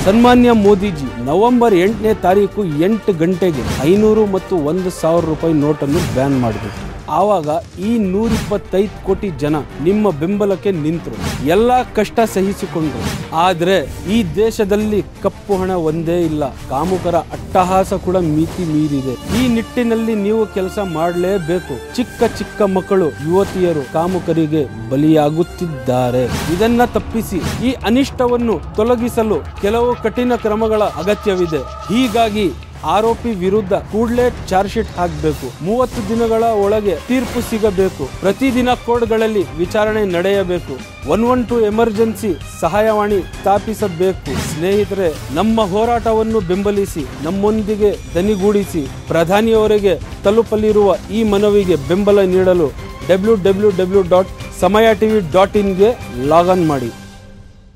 ಸನ್ಮಾನ್ಯ ಮೋದಿಜಿ ನವೆಂಬರ್ 8ನೇ ತಾರೀಕು 8 ಗಂಟೆಗೆ 500 ಮತ್ತು 1,000 ರೂಪಾಯಿ ನೋಟನ್ನು ಬ್ಯಾನ್ ಮಾಡಿಬಿಟ್ರು. ಆವಾಗ ಈ 125 ಕೋಟಿ ಜನ ನಿಮ್ಮ ಬೆಂಬಲಕ್ಕೆ ನಿಂತರು, ಎಲ್ಲ ಕಷ್ಟ ಸಹಿಸಿಕೊಂಡ್ರು. ಆದ್ರೆ ಈ ದೇಶದಲ್ಲಿ ಕಪ್ಪು ಹಣ ಒಂದೇ ಇಲ್ಲ, ಕಾಮುಕರ ಅಟ್ಟಹಾಸ ಕೂಡ ಮಿತಿ ಮೀರಿದೆ. ಈ ನಿಟ್ಟಿನಲ್ಲಿ ನೀವು ಕೆಲಸ ಮಾಡಲೇಬೇಕು. ಚಿಕ್ಕ ಚಿಕ್ಕ ಮಕ್ಕಳು, ಯುವತಿಯರು ಕಾಮುಕರಿಗೆ ಬಲಿಯಾಗುತ್ತಿದ್ದಾರೆ. ಇದನ್ನ ತಪ್ಪಿಸಿ ಈ ಅನಿಷ್ಟವನ್ನು ತೊಲಗಿಸಲು ಕೆಲವು ಕಠಿಣ ಕ್ರಮಗಳ ಅಗತ್ಯವಿದೆ. ಹೀಗಾಗಿ ಆರೋಪಿ ವಿರುದ್ಧ ಕೂಡಲೇ ಚಾರ್ಜ್ ಶೀಟ್ ಹಾಕಬೇಕು. 30 ದಿನಗಳ ಒಳಗೆ ತೀರ್ಪು ಸಿಗಬೇಕು. ಪ್ರತಿದಿನ ಕೋರ್ಟ್ಗಳಲ್ಲಿ ವಿಚಾರಣೆ ನಡೆಯಬೇಕು. 112 ಎಮರ್ಜೆನ್ಸಿ ಸಹಾಯವಾಣಿ ಸ್ಥಾಪಿಸಬೇಕು. ಸ್ನೇಹಿತರೆ, ನಮ್ಮ ಹೋರಾಟವನ್ನು ಬೆಂಬಲಿಸಿ, ನಮ್ಮೊಂದಿಗೆ ದನಿಗೂಡಿಸಿ. ಪ್ರಧಾನಿಯವರಿಗೆ ತಲುಪಲಿರುವ ಈ ಮನವಿಗೆ ಬೆಂಬಲ ನೀಡಲು www.samayatv.in ಗೆ ಲಾಗ್ ಆನ್ ಮಾಡಿ.